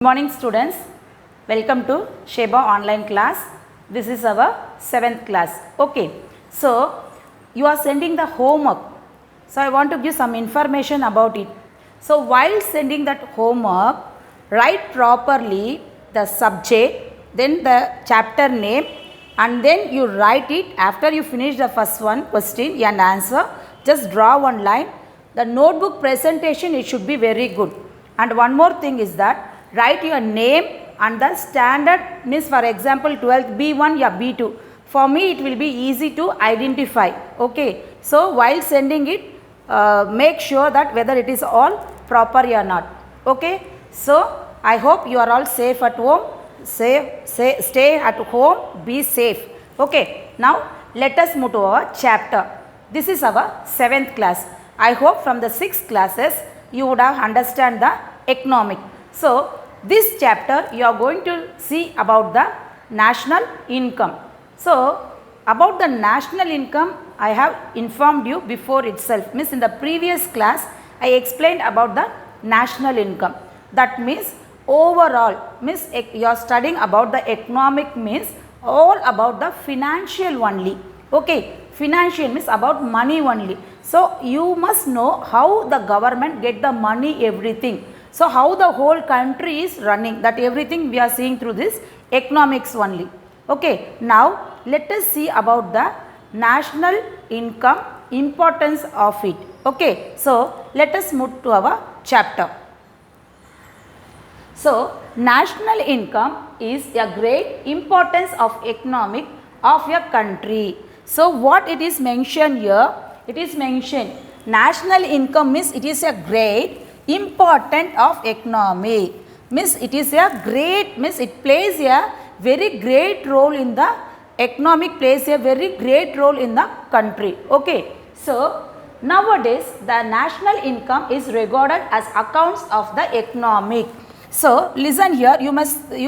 Good morning students, welcome to Sheba online class. This is our 7th class. Okay, so you are sending the homework. So I want to give some information about it. So while sending that homework, write properly the subject, then the chapter name, and then you write it. After you finish the first one question and answer, just draw one line. The notebook presentation, it should be very good. And one more thing is that write your name and the standard, means for example 12th B1 or B2. For me it will be easy to identify. Okay, so while sending it, make sure that whether it is all proper or not. Okay, so I hope you are all safe at home. Stay at home, be safe. Okay, now let us move to our chapter. This is our 7th class. I hope from the 6 classes you would have understand the economic. So this chapter you are going to see about the national income. So about the national income I have informed you before itself. Means in the previous class I explained about the national income. That means overall, means you are studying about the economic, means all about the financial only. Okay, financial means about money only. So you must know how the government get the money, everything. So how the whole country is running, that everything we are seeing through this economics only. Okay, now let us see about the national income, importance of it. Okay, so let us move to our chapter. So national income is a great importance of economic of your country. So what it is mentioned here, it is mentioned national income means it is a great important of economy, means it is a great, means it plays a very great role in the economic, plays a very great role in the country. Okay, so nowadays the national income is regarded as accounts of the economic. So listen here, you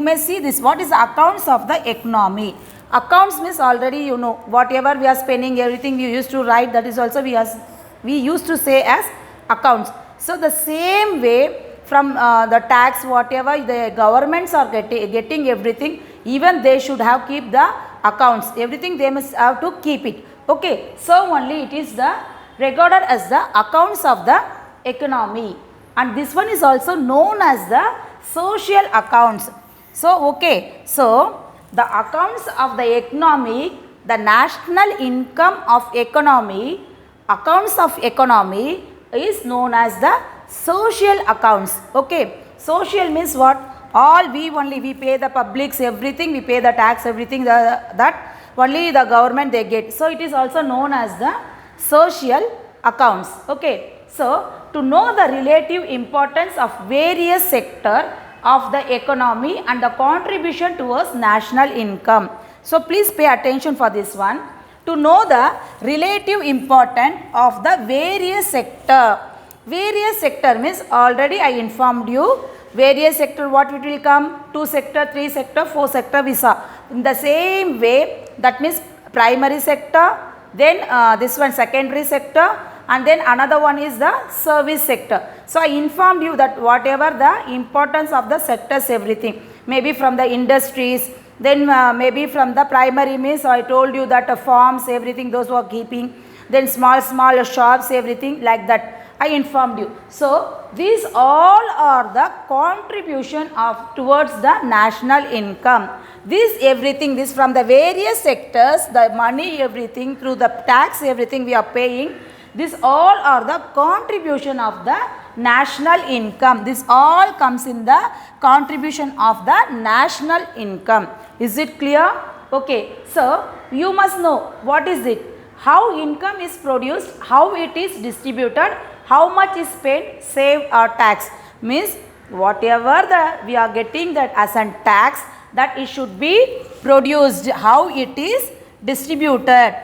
may see this, what is the accounts of the economy. Accounts means already you know, whatever we are spending, everything you used to write, that is also we used to say as accounts. So the same way from the tax, whatever the governments are getting everything, even they should have keep the accounts, everything they must have to keep it. Okay, so only it is the regarded as the accounts of the economy, and this one is also known as the social accounts. So okay, so the accounts of the economy, the national income of economy, accounts of economy is known as the social accounts. Okay, social means what? All we pay the publics, everything we pay the tax, everything that only the government they get. So it is also known as the social accounts. Okay, so to know the relative importance of various sector of the economy and the contribution towards national income. So please pay attention for this one. To know the relative importance of the various sector. Various sector means already I informed you. Various sector, what it will come? 2 sector, 3 sector, 4 sector we saw. In the same way, that means primary sector, then this one secondary sector, and then another one is the service sector. So I informed you that whatever the importance of the sectors, everything, maybe from the industries, then maybe from the primary means I told you that farms, everything those who are keeping, then small shops, everything like that I informed you. So these all are the contribution of towards the national income. This everything, this from the various sectors, the money, everything through the tax, everything we are paying, this all are the contribution of the national income. This all comes in the contribution of the national income. Is it clear? Okay, so you must know what is it, how income is produced, how it is distributed, how much is paid, saved or tax. Means whatever we are getting that as a tax, that it should be produced, how it is distributed.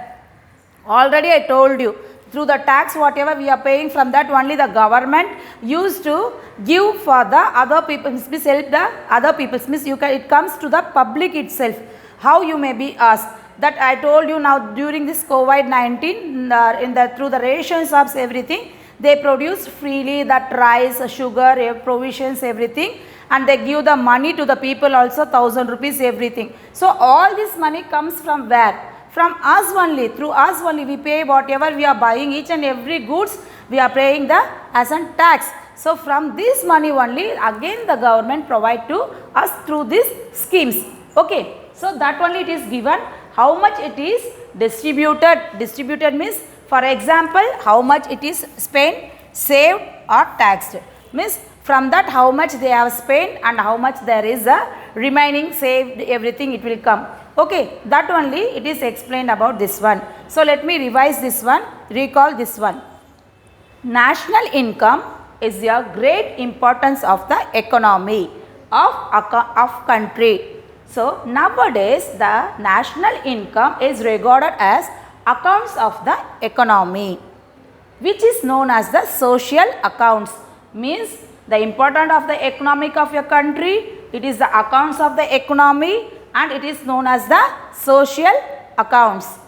Already I told you, through the tax whatever we are paying, from that only the government used to give for the other people, means help the other people, means it comes to the public itself. How you may be asked, that I told you now during this COVID-19 through the ration shops, everything they produce freely, that rice, sugar, provisions, everything, and they give the money to the people also, 1,000 rupees everything. So all this money comes from where? From us only. Through us only we pay whatever we are buying, each and every goods we are paying the as a tax. So from this money only again the government provide to us through these schemes. Okay. So that only it is given. How much it is distributed? Distributed means, for example, how much it is spent, saved or taxed. Means from that how much they have spent and how much there is a remaining, saved, everything it will come. Okay, that only it is explained about this one. So let me revise this one, recall this one. National income is a great importance of the economy of country. So nowadays the national income is regarded as accounts of the economy, which is known as the social accounts. Means the importance of the economic of your country, it is the accounts of the economy and it is known as the social accounts.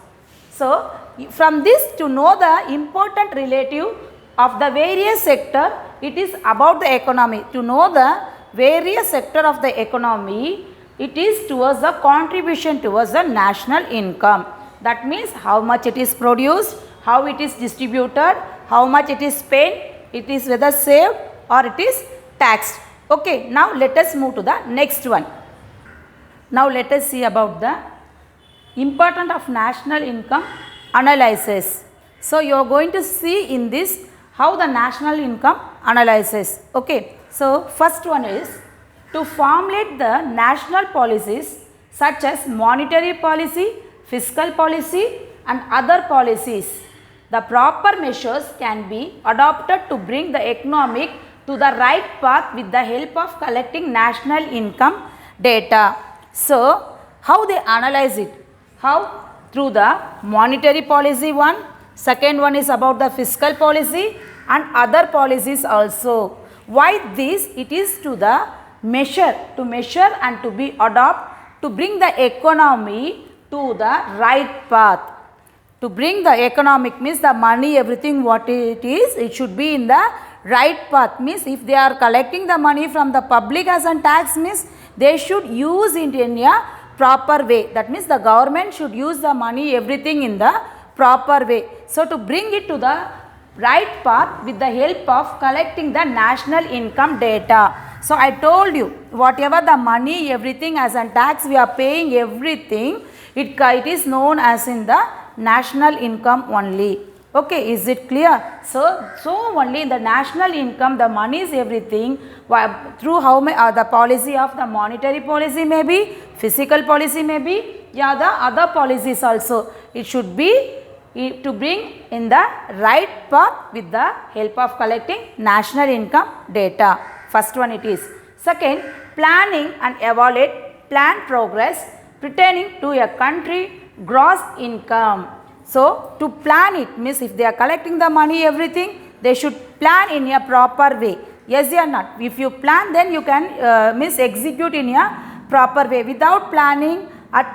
So from this to know the important relative of the various sector, it is about the economy. To know the various sector of the economy, it is towards the contribution towards the national income. That means how much it is produced, how it is distributed, how much it is spent, it is whether saved or it is taxed. Okay, now let us move to the next one. Now let us see about the importance of national income analysis. So you are going to see in this how the national income analysis. Okay, so first one is to formulate the national policies such as monetary policy, fiscal policy and other policies. The proper measures can be adopted to bring the economic to the right path with the help of collecting national income data. So how they analyze it? How? Through the monetary policy one, second one is about the fiscal policy and other policies also. Why this? It is to the measure and to be adopt to bring the economy to the right path. To bring the economic means the money, everything what it is, it should be in the right path. Means if they are collecting the money from the public as a tax, means they should use it in a proper way. That means the government should use the money, everything in the proper way. So to bring it to the right path with the help of collecting the national income data. So I told you whatever the money, everything as a tax we are paying, everything it is known as in the national income only. Okay, is it clear? So only the national income, the money is everything through how the policy of the monetary policy may be, physical policy may be, yeah, the other policies also. It should be to bring in the right path with the help of collecting national income data. First one it is. Second, planning and evaluate plan progress pertaining to a country gross income. So to plan it means if they are collecting the money, everything, they should plan in a proper way. Yes or not? If you plan, then you can execute in a proper way. Without planning,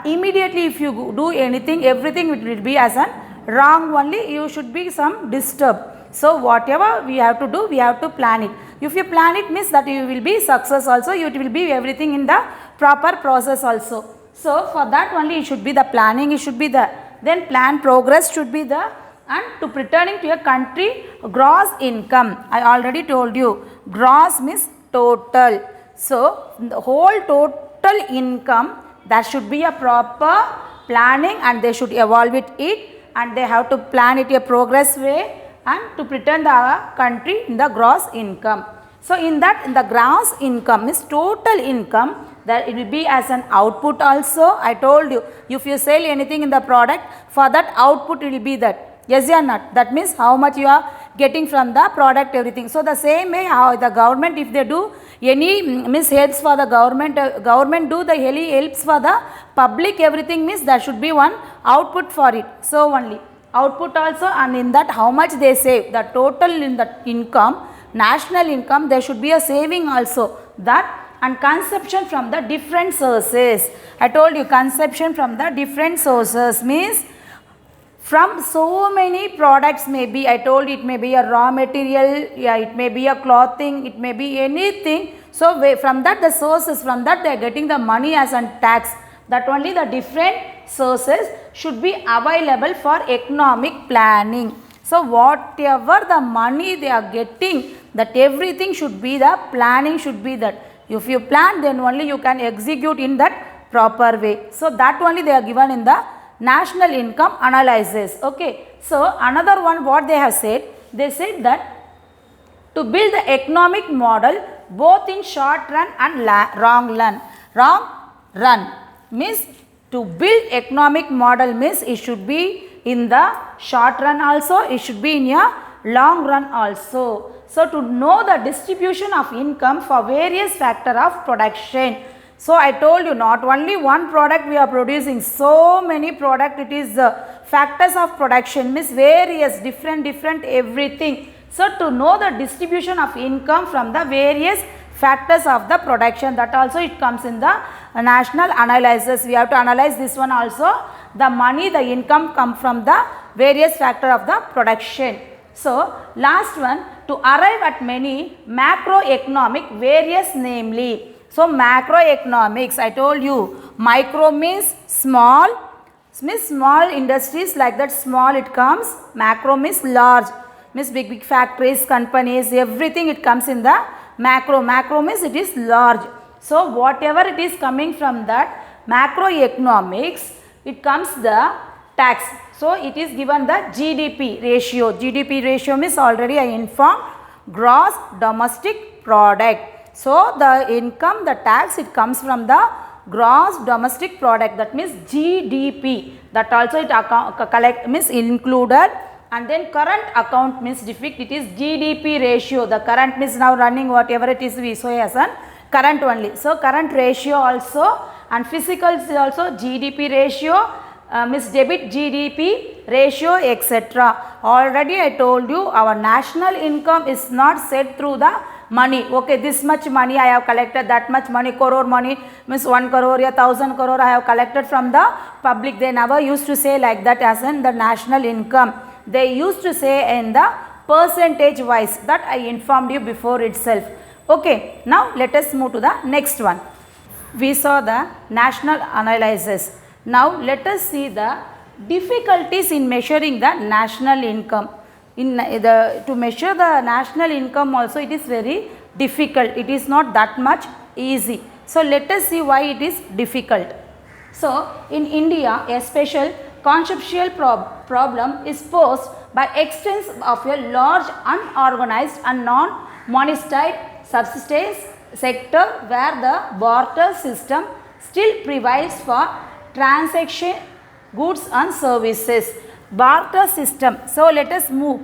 immediately if you do anything, everything will be as a wrong only. You should be some disturb. So whatever we have to do, we have to plan it. If you plan it means that you will be success also, it will be everything in the proper process also. So for that only it should be the planning, it should be the, then plan progress should be the, and to returning to a country gross income. I already told you gross means total. So the whole total income, that should be a proper planning and they should evaluate it and they have to plan it a progress way and to pretend the country in the gross income. So in that, in the gross income is total income, that it will be as an output also. I told you, if you sell anything in the product, for that output it will be that. Yes or not? That means how much you are getting from the product, everything. So the same way how the government, if they do any helps for the government, government do the helps for the public, everything means there should be one output for it. So only output also, and in that how much they save, the total in the income, national income, there should be a saving also, that, and consumption from the different sources. I told you consumption from the different sources means from so many products, maybe I told it may be a raw material, yeah, it may be a clothing, it may be anything. So from that the sources, from that they are getting the money as a tax. That only the different sources should be available for economic planning. So whatever the money they are getting, that everything should be the planning should be that. If you plan, then only you can execute in that proper way. So that only they are given in the national income analysis. Okay. So another one what they have said, they said that to build the economic model both in short run and long run means to build economic model means it should be in the short run also, it should be in a long run also. So to know the distribution of income for various factor of production. So I told you not only one product we are producing, so many product it is factors of production means various different everything. So to know the distribution of income from the various factors of the production, that also it comes in the national analysis. We have to analyze this one also. The money, the income come from the various factor of the production. So last one, to arrive at many macroeconomic various namely. So macroeconomics, I told you, micro means small industries like that, small it comes, macro means large, means big factories, companies, everything it comes in the macro. Macro means it is large. So whatever it is coming from that macroeconomics, it comes the tax. So it is given the GDP ratio. GDP ratio means already I informed, gross domestic product. So the income, the tax, it comes from the gross domestic product, that means GDP. That also it collect means included. And then current account means defect, it is GDP ratio. The current means now running whatever it is we say as an current only. So current ratio also, and physical is also GDP ratio, means debit GDP ratio, etc. Already I told you our national income is not set through the money. Okay, this much money I have collected, that much money, crore money means 1 crore, 1000 crore I have collected from the public. They never used to say like that as in the national income. They used to say in the percentage wise, that I informed you before itself. Okay, now let us move to the next one. We saw the national analysis. Now let us see the difficulties in measuring the national income. To measure the national income also it is very difficult. It is not that much easy. So let us see why it is difficult. So in India, a special conceptual problem is posed by extents of a large unorganized and non-monetized subsistence sector where the barter system still prevails for transaction goods and services. Barter system. So let us move.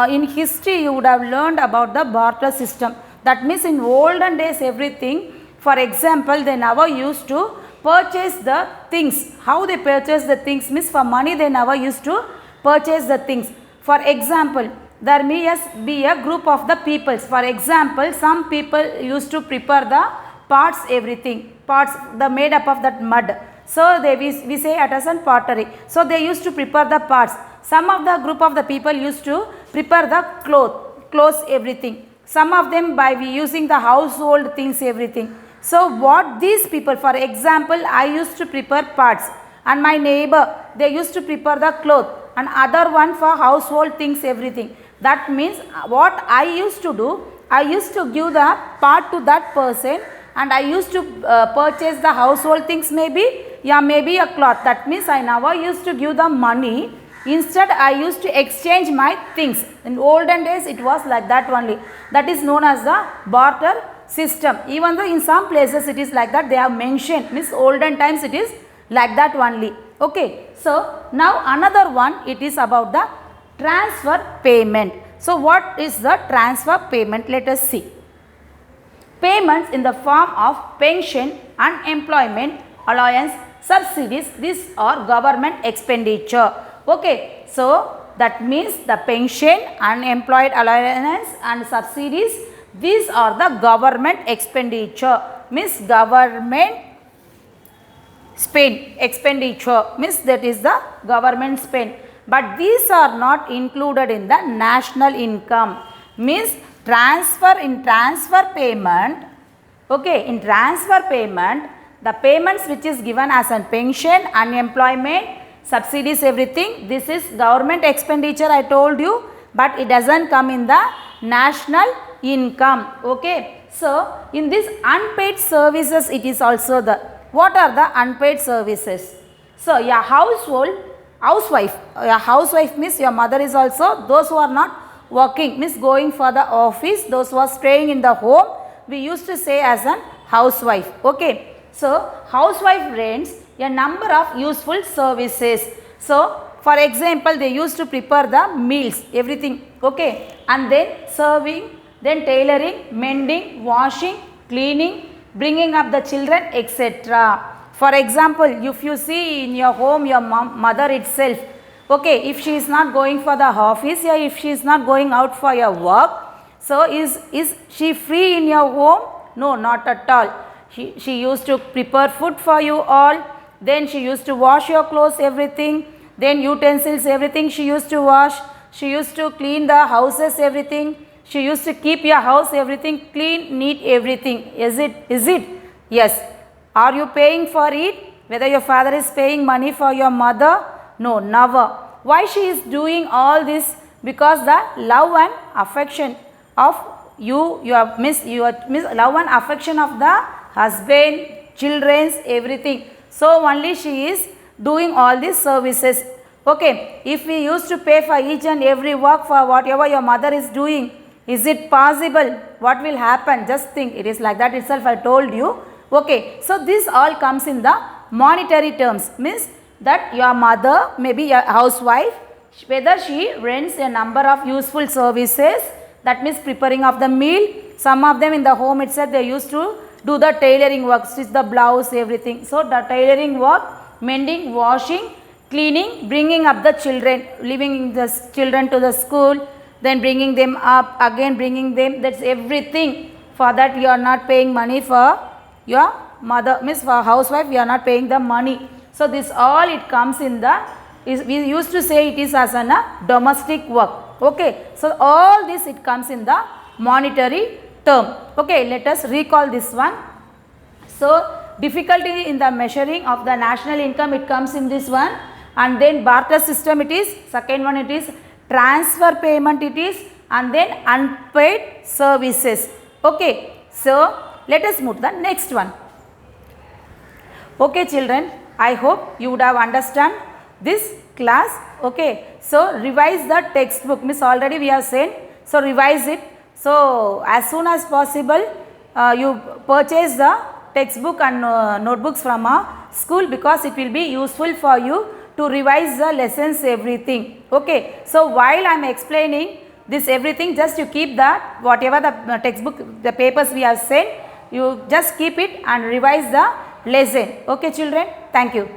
In history you would have learned about the barter system. That means in olden days everything, for example, they never used to purchase the things. How they purchase the things means for money they never used to purchase the things. For example, there may be a group of the peoples. For example, some people used to prepare the parts, everything, parts the made up of that mud. So we say it as a pottery. So they used to prepare the parts. Some of the group of the people used to prepare the clothes, everything. Some of them by using the household things, everything. So what these people, for example, I used to prepare parts, and my neighbor, they used to prepare the cloth, and other one for household things, everything. That means what I used to do, I used to give the part to that person, and I used to purchase the household things, maybe a cloth. That means I never used to give the money. Instead I used to exchange my things. In olden days it was like that only. That is known as the barter system. Even though in some places it is like that, they have mentioned, means olden times it is like that only. Okay. So now another one, it is about the transfer payment. So what is the transfer payment? Let us see. Payments in the form of pension, unemployment allowance, subsidies, these are government expenditure. Okay, so that means the pension, unemployed allowance and subsidies, these are the government expenditure, means government expenditure, means that is the government spend. But these are not included in the national income, means transfer payment, Okay, in transfer payment, the payments which is given as a pension, unemployment, subsidies, everything, this is government expenditure I told you, but it doesn't come in the national income. Okay, so in this unpaid services it is also the, what are the unpaid services? So your housewife means your mother is also, those who are not working means going for the office, those who are staying in the home, we used to say as an housewife. Okay, so housewife rents a number of useful services. So for example, they used to prepare the meals, everything, okay, and then serving, then tailoring, mending, washing, cleaning, bringing up the children, etc. For example, if you see in your home your mother itself, okay, if she is not going for the office, or if she is not going out for your work, so is she free in your home? No, not at all. She used to prepare food for you all, then she used to wash your clothes, everything, then utensils, everything she used to wash, she used to clean the houses, everything, she used to keep your house, everything clean, neat, everything. Is it? Yes. Are you paying for it? Whether your father is paying money for your mother? No, never. Why she is doing all this? Because the love and affection of your love and affection of the husband, children's, everything. So only she is doing all these services. Okay, if we used to pay for each and every work for whatever your mother is doing, is it possible? What will happen? Just think, it is like that itself I told you. Okay, so this all comes in the monetary terms, means that your mother, maybe a housewife, whether she rents a number of useful services, that means preparing of the meal, some of them in the home itself they used to do the tailoring work, stitch the blouse, everything. So the tailoring work, mending, washing, cleaning, bringing up the children, leaving the children to the school, then bringing them up, again bringing them, that's everything. For that you are not paying money for your mother, means for housewife you are not paying the money. So this all it comes in the, we used to say it is as a domestic work. Okay, so all this it comes in the monetary term. Okay, let us recall this one. So difficulty in the measuring of the national income, it comes in this one, and then barter system it is, second one it is transfer payment it is, and then unpaid services. Okay, so let us move to the next one. Okay children, I hope you would have understand this class. Okay, so revise the textbook, means already we have said, so revise it. So as soon as possible you purchase the textbook and notebooks from our school, because it will be useful for you to revise the lessons, everything. Okay, so while I am explaining this everything, just you keep that whatever the textbook, the papers we have sent, you just keep it and revise the lesson. Okay children, thank you.